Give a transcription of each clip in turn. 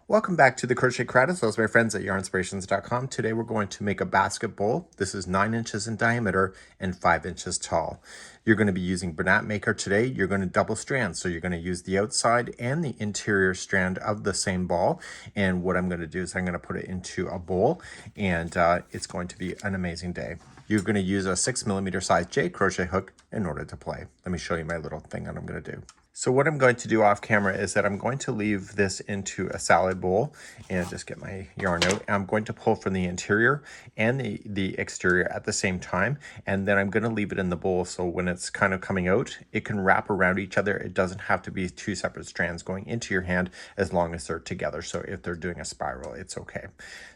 Welcome back to the Crochet Crowd, as well as my friends at yarnspirations.com. Today we're going to make a basket bowl. This is 9 inches in diameter and 5 inches tall. You're going to be using Bernat Maker today. You're going to double strand, so you're going to use the outside and the interior strand of the same ball. And what I'm going to do is I'm going to put it into a bowl, and it's going to be an amazing day. You're going to use a 6mm size J crochet hook in order to play. Let me show you my little thing that I'm going to do. So what I'm going to do off camera is that I'm going to leave this into a salad bowl and just get my yarn out. I'm going to pull from the interior and the exterior at the same time, and then I'm going to leave it in the bowl so when it's kind of coming out, it can wrap around each other. It doesn't have to be two separate strands going into your hand as long as they're together. So if they're doing a spiral, it's okay.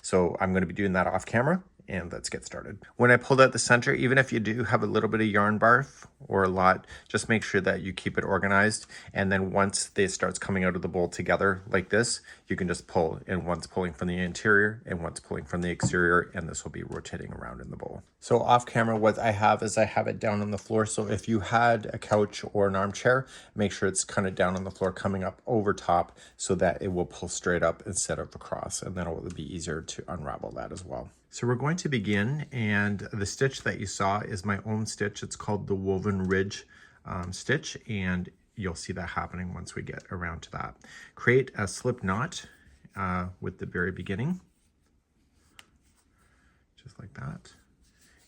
So I'm going to be doing that off camera. And let's get started. When I pulled out the center, even if you do have a little bit of yarn barf or a lot, just make sure that you keep it organized. And then once it starts coming out of the bowl together like this, you can just pull, and one's pulling from the interior and one's pulling from the exterior, and this will be rotating around in the bowl. So off camera, what I have is I have it down on the floor. So if you had a couch or an armchair, make sure it's kind of down on the floor, coming up over top so that it will pull straight up instead of across, and then it will be easier to unravel that as well. So we're going to begin, and the stitch that you saw is my own stitch. It's called the Woven Ridge stitch, and you'll see that happening once we get around to that. Create a slip knot with the very beginning, just like that.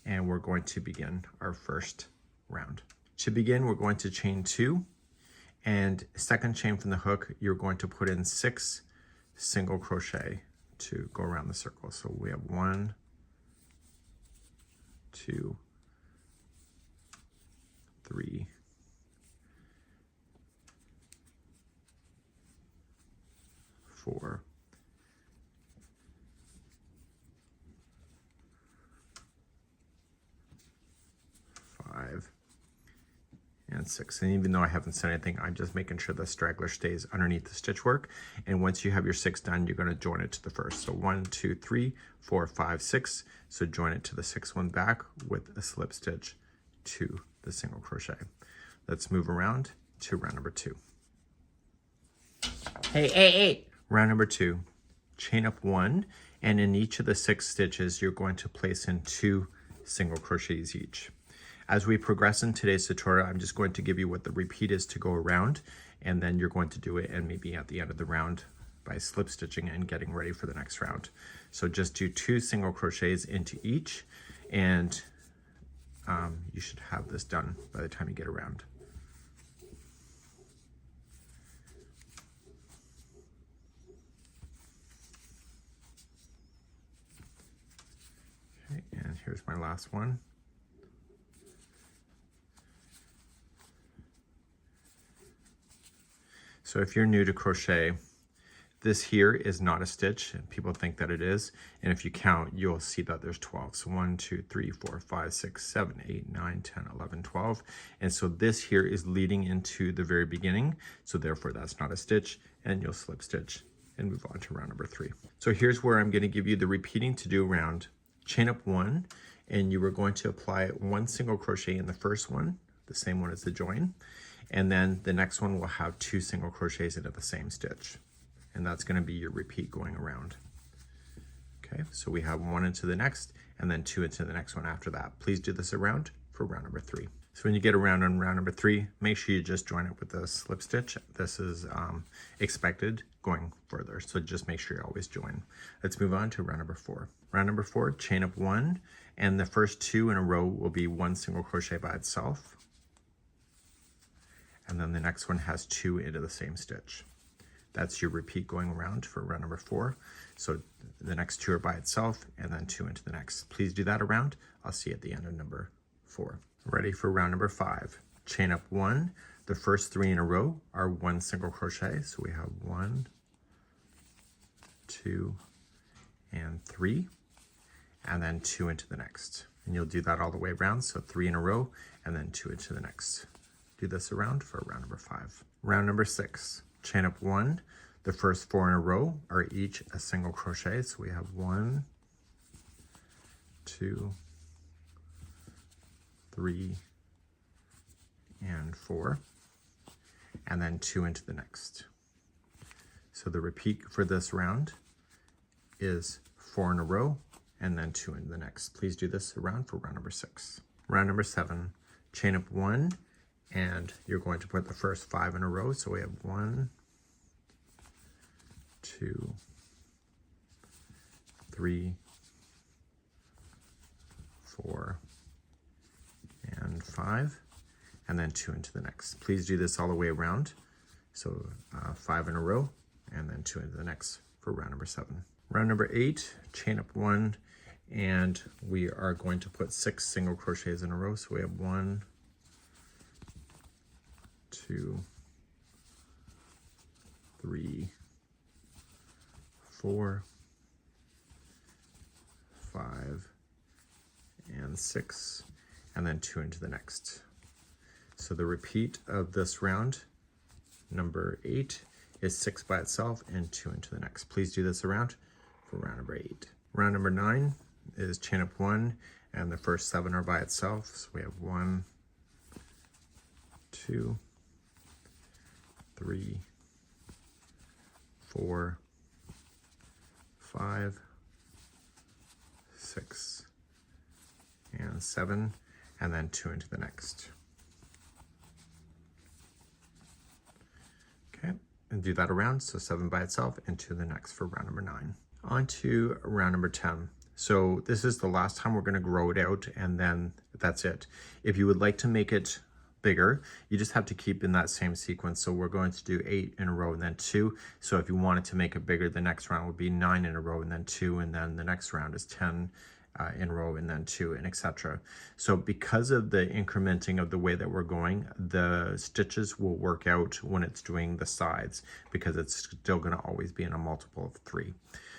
And we're going to begin our first round. To begin, we're going to chain 2, and second chain from the hook, you're going to put in 6 single crochet to go around the circle. So we have 1, 2, 3, 4, 5, and 6. And even though I haven't said anything, I'm just making sure the straggler stays underneath the stitch work. And once you have your 6 done, you're going to join it to the first. So 1, 2, 3, 4, 5, 6. So join it to the 6th one back with a slip stitch to the single crochet. Let's move around to round number 2. Hey. Round number 2, chain up 1, and in each of the 6 stitches, you're going to place in 2 single crochets each. As we progress in today's tutorial, I'm just going to give you what the repeat is to go around, and then you're going to do it, and maybe at the end of the round by slip stitching and getting ready for the next round. So just do 2 single crochets into each, and you should have this done by the time you get around. Okay, and here's my last one. So if you're new to crochet, this here is not a stitch, and people think that it is. And if you count, you'll see that there's 12. So 1, 2, 3, 4, 5, 6, 7, 8, 9, 10, 11, 12. And so this here is leading into the very beginning. So therefore that's not a stitch, and you'll slip stitch and move on to round number 3. So here's where I'm going to give you the repeating to do round. Chain up 1, and you are going to apply 1 single crochet in the first one, the same one as the join. And then the next one will have 2 single crochets into the same stitch. And that's going to be your repeat going around. Okay, so we have 1 into the next, and then 2 into the next one after that. Please do this around for round number 3. So when you get around on round number 3, make sure you just join it with the slip stitch. This is expected going further, so just make sure you always join. Let's move on to round number 4. Round number 4, chain up 1, and the first 2 in a row will be 1 single crochet by itself. And then the next one has 2 into the same stitch. That's your repeat going around for round number 4. So the next 2 are by itself, and then 2 into the next. Please do that around. I'll see you at the end of number 4. Ready for round number 5. Chain up 1. The first 3 in a row are 1 single crochet. So we have 1, 2, and 3, and then 2 into the next. And you'll do that all the way around. So 3 in a row, and then 2 into the next. Do this around for round number 5. Round number 6, chain up 1. The first 4 in a row are each a single crochet. So we have 1, 2, 3, and 4, and then 2 into the next. So the repeat for this round is 4 in a row and then 2 in the next. Please do this around for round number 6. Round number 7, chain up 1, and you're going to put the first 5 in a row. So we have 1, 2, 3, 4, and 5, and then 2 into the next. Please do this all the way around. So 5 in a row, and then 2 into the next for round number 7. Round number 8, chain up 1, and we are going to put 6 single crochets in a row. So we have 1, 2, 3, 4, 5, and 6, and then 2 into the next. So the repeat of this round, number 8, is 6 by itself and 2 into the next. Please do this around for round number 8. Round number 9 is chain up 1, and the first 7 are by itself. So we have 1, 2, 3, 4, 5, 6, and 7, and then 2 into the next. Okay, and do that around, so 7 by itself and 2 in the next for round number 9. On to round number 10. So this is the last time we're going to grow it out, and then that's it. If you would like to make it bigger, you just have to keep in that same sequence. So we're going to do 8 in a row and then 2. So if you wanted to make it bigger, the next round would be 9 in a row and then 2, and then the next round is 10 in a row and then 2, and etc. So because of the incrementing of the way that we're going, the stitches will work out when it's doing the sides, because it's still going to always be in a multiple of 3.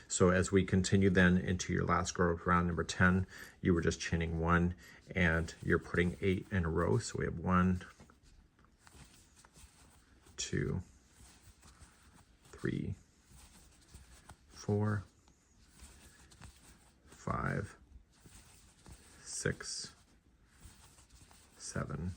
So as we continue then into your last row of round number 10, you were just chaining 1, and you're putting 8 in a row. So we have 1, 2, 3, 4, 5, 6, 7,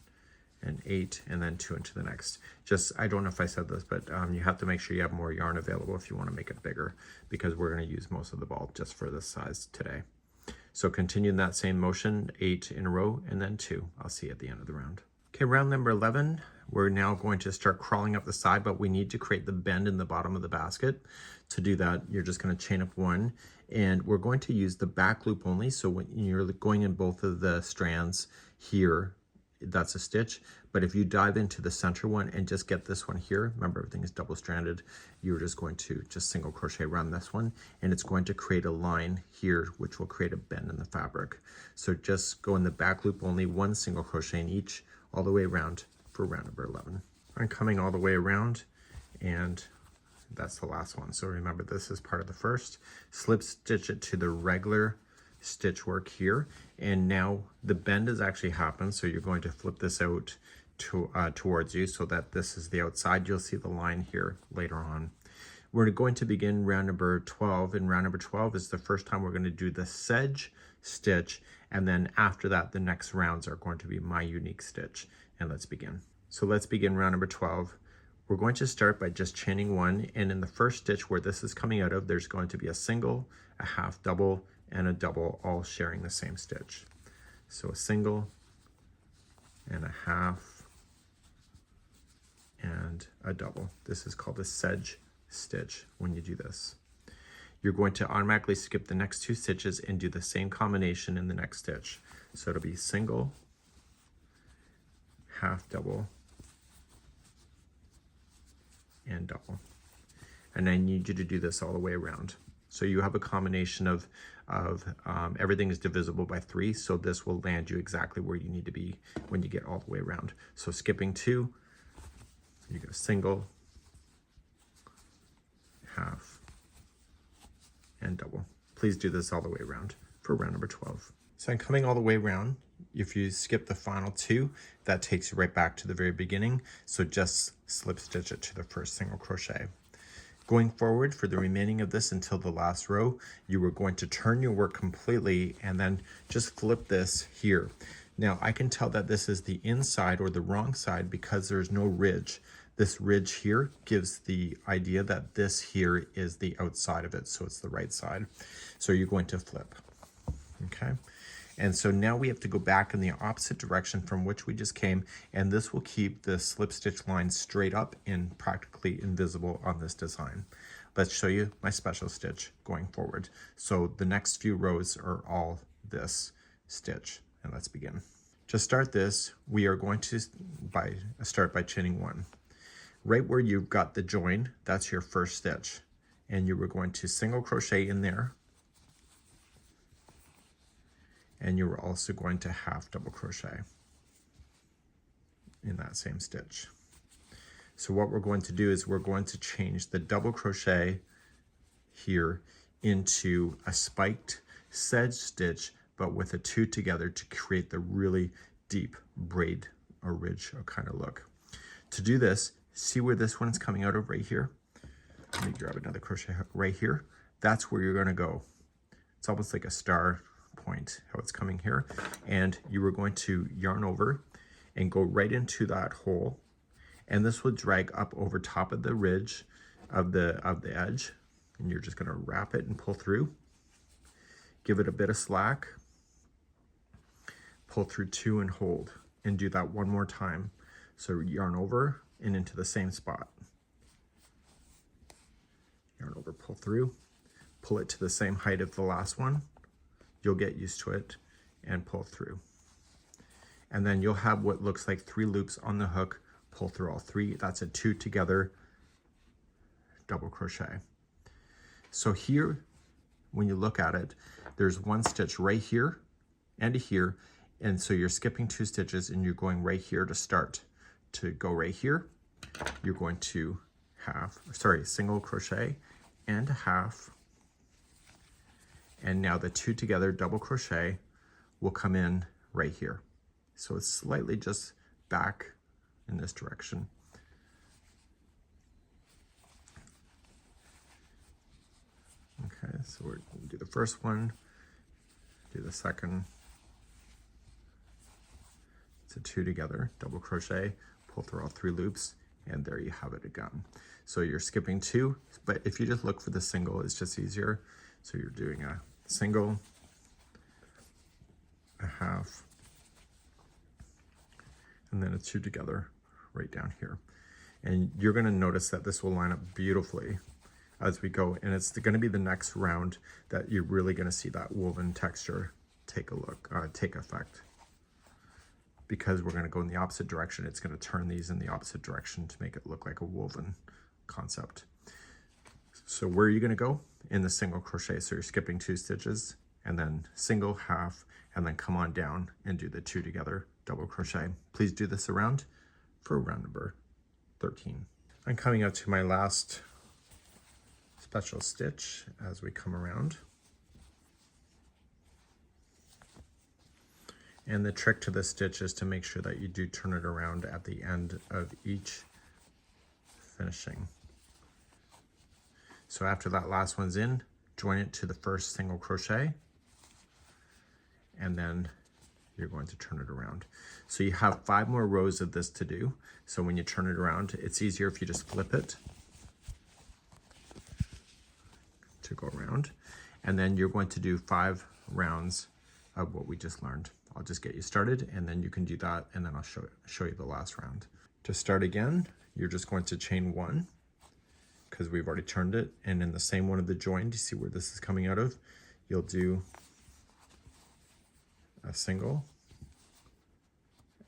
and 8, and then 2 into the next. Just, I don't know if I said this, but you have to make sure you have more yarn available if you want to make it bigger, because we're going to use most of the ball just for this size today. So continue in that same motion, 8 in a row and then 2. I'll see you at the end of the round. Okay, round number 11, we're now going to start crawling up the side, but we need to create the bend in the bottom of the basket. To do that, you're just going to chain up 1, and we're going to use the back loop only. So when you're going in both of the strands here, that's a stitch. But if you dive into the center one and just get this one here, remember everything is double stranded, you're just going to just single crochet around this one, and it's going to create a line here which will create a bend in the fabric. So just go in the back loop only, 1 single crochet in each, all the way around for round number 11. I'm coming all the way around, and that's the last one. So remember, this is part of the first. Slip stitch it to the regular stitch work here, and now the bend has actually happened. So you're going to flip this out to towards you so that this is the outside. You'll see the line here later on. We're going to begin round number 12, and round number 12 is the first time we're going to do the sedge stitch, and then after that the next rounds are going to be my unique stitch. And let's begin. So let's begin round number 12. We're going to start by just chaining 1, and in the first stitch where this is coming out of, there's going to be a single, a half double, and a double, all sharing the same stitch. So a single and a half and a double. This is called a sedge stitch when you do this. You're going to automatically skip the next 2 stitches and do the same combination in the next stitch. So it'll be single, half double, and double. And I need you to do this all the way around. So you have a combination of everything is divisible by 3, so this will land you exactly where you need to be when you get all the way around. So skipping 2, you go single, half, and double. Please do this all the way around for round number 12. So I'm coming all the way around. If you skip the final 2, that takes you right back to the very beginning. So just slip stitch it to the first single crochet. Going forward for the remaining of this until the last row, you are going to turn your work completely and then just flip this here. Now I can tell that this is the inside or the wrong side because there's no ridge. This ridge here gives the idea that this here is the outside of it, so it's the right side. So you're going to flip, okay? And so now we have to go back in the opposite direction from which we just came, and this will keep the slip stitch line straight up and practically invisible on this design. Let's show you my special stitch going forward. So the next few rows are all this stitch, and let's begin. To start this, we are going to start by chaining 1. Right where you've got the join, that's your first stitch. And you were going to single crochet in there. And you were also going to half double crochet in that same stitch. So what we're going to do is we're going to change the double crochet here into a spiked sedge stitch, but with a 2 together to create the really deep braid or ridge kind of look. To do this, see where this one's coming out of right here? Let me grab another crochet hook right here. That's where you're going to go. It's almost like a star point, how it's coming here. And you were going to yarn over and go right into that hole. And this will drag up over top of the ridge of the edge. And you're just going to wrap it and pull through. Give it a bit of slack. Pull through 2 and hold. And do that one more time. So yarn over and into the same spot. Yarn over, pull through. Pull it to the same height of the last one. You'll get used to it and pull through. And then you'll have what looks like 3 loops on the hook. Pull through all 3. That's a 2 together double crochet. So here, when you look at it, there's 1 stitch right here and here. And so you're skipping 2 stitches and you're going right here to start. To go right here, you're going to single crochet and half. And now the 2 together double crochet will come in right here. So it's slightly just back in this direction. Okay, so we'll do the first one, do the second. It's a 2 together, double crochet, pull through all 3 loops, and there you have it again. So you're skipping 2, but if you just look for the single, it's just easier. So you're doing a single, a half, and then a 2 together right down here. And you're going to notice that this will line up beautifully as we go, and it's going to be the next round that you're really going to see that woven texture take effect. Because we're going to go in the opposite direction, it's going to turn these in the opposite direction to make it look like a woven concept. So where are you going to go? In the single crochet. So you're skipping 2 stitches and then single, half, and then come on down and do the 2 together double crochet. Please do this around for round number 13. I'm coming up to my last special stitch as we come around. And the trick to this stitch is to make sure that you do turn it around at the end of each finishing. So after that last one's in, join it to the first single crochet, and then you're going to turn it around. So you have 5 more rows of this to do. So when you turn it around, it's easier if you just flip it to go around. And then you're going to do 5 rounds of what we just learned. I'll just get you started and then you can do that, and then I'll show you the last round. To start again, you're just going to chain 1 because we've already turned it, and in the same one of the join, you see where this is coming out of, you'll do a single,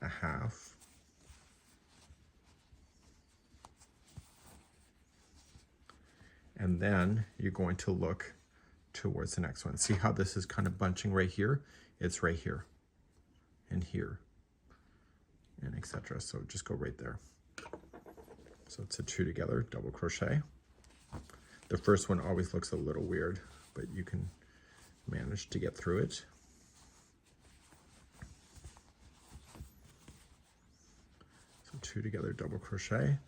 a half, and then you're going to look towards the next one. See how this is kind of bunching right here? It's right here and here and etc. So just go right there. So it's a 2 together double crochet. The first one always looks a little weird, but you can manage to get through it. So 2 together double crochet,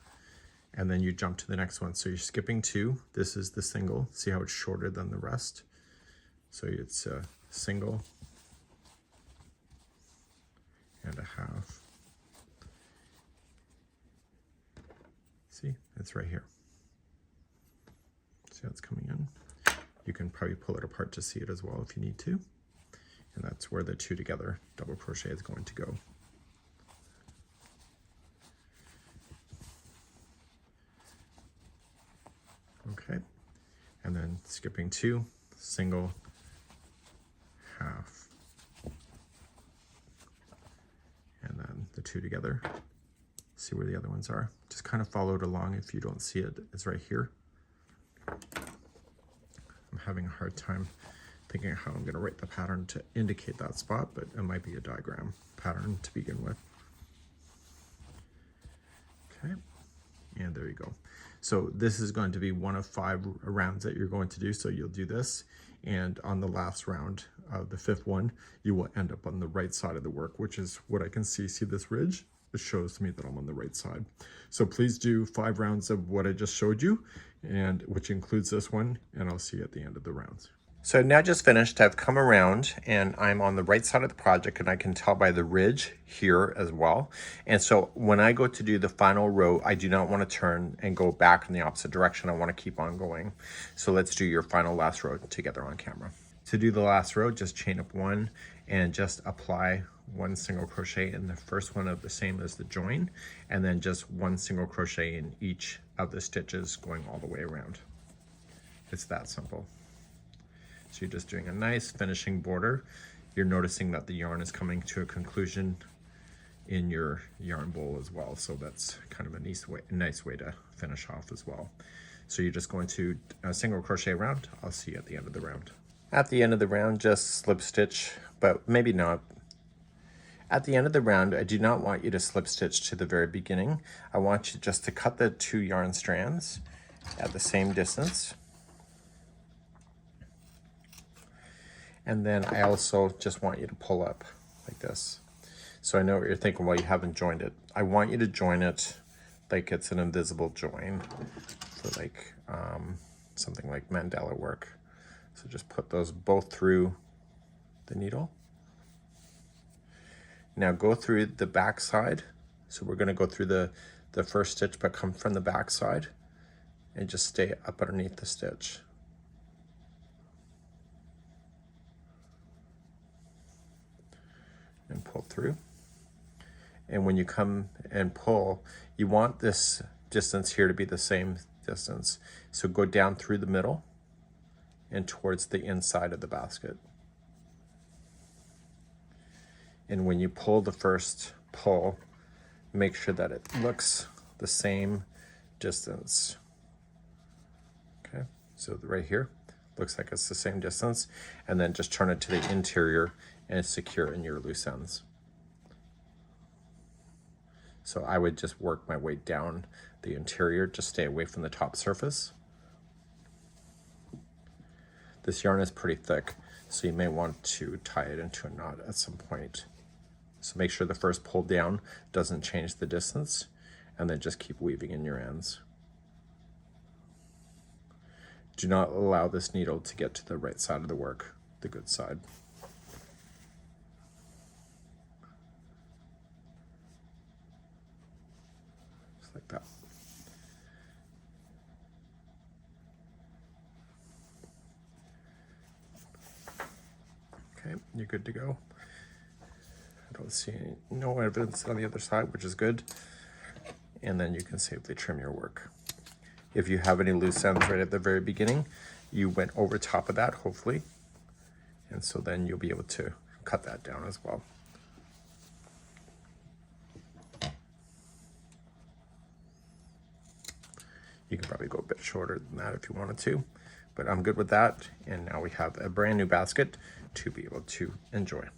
and then you jump to the next one. So you're skipping 2. This is the single. See how it's shorter than the rest? So it's a single and a half See, it's right here. See how it's coming in? You can probably pull it apart to see it as well if you need to. And that's where the two together double crochet is going to go. Okay, and then skipping two, single, half, and then the two together. See where the other ones are. Just kind of follow it along. If you don't see it, it's right here. I'm having a hard time thinking how I'm going to write the pattern to indicate that spot, but it might be a diagram pattern to begin with. Okay, and there you go. So this is going to be one of 5 rounds that you're going to do. So you'll do this, and on the last round of the 5th one, you will end up on the right side of the work, which is what I can see. See this ridge? It shows me that I'm on the right side. So please do 5 rounds of what I just showed you, and which includes this one, and I'll see you at the end of the rounds. So now just finished, I've come around and I'm on the right side of the project, and I can tell by the ridge here as well. And so when I go to do the final row, I do not want to turn and go back in the opposite direction. I want to keep on going. So let's do your final last row together on camera. To do the last row, just chain up 1 and just apply 1 single crochet in the first one of the same as the join, and then just 1 single crochet in each of the stitches going all the way around. It's that simple. So you're just doing a nice finishing border. You're noticing that the yarn is coming to a conclusion in your yarn bowl as well. So that's kind of a nice way to finish off as well. So you're just going to single crochet around. I'll see you at the end of the round. At the end of the round, just slip stitch, but maybe not. At the end of the round, I do not want you to slip stitch to the very beginning. I want you just to cut the 2 yarn strands at the same distance. And then I also just want you to pull up like this. So I know what you're thinking, well, you haven't joined it. I want you to join it like it's an invisible join for like something like mandala work. So just put those both through the needle. Now go through the back side. So we're going to go through the first stitch, but come from the back side and just stay up underneath the stitch. And pull through. And when you come and pull, you want this distance here to be the same distance. So go down through the middle and towards the inside of the basket. And when you pull the first pull, make sure that it looks the same distance. Okay, so right here, looks like it's the same distance, and then just turn it to the interior and secure in your loose ends. So I would just work my way down the interior, just stay away from the top surface. This yarn is pretty thick, so you may want to tie it into a knot at some point. So make sure the first pull down doesn't change the distance, and then just keep weaving in your ends. Do not allow this needle to get to the right side of the work, the good side. Just like that. Okay, you're good to go. I don't see no evidence on the other side, which is good. And then you can safely trim your work. If you have any loose ends right at the very beginning, you went over top of that, hopefully. And so then you'll be able to cut that down as well. You can probably go a bit shorter than that if you wanted to, but I'm good with that. And now we have a brand new basket to be able to enjoy.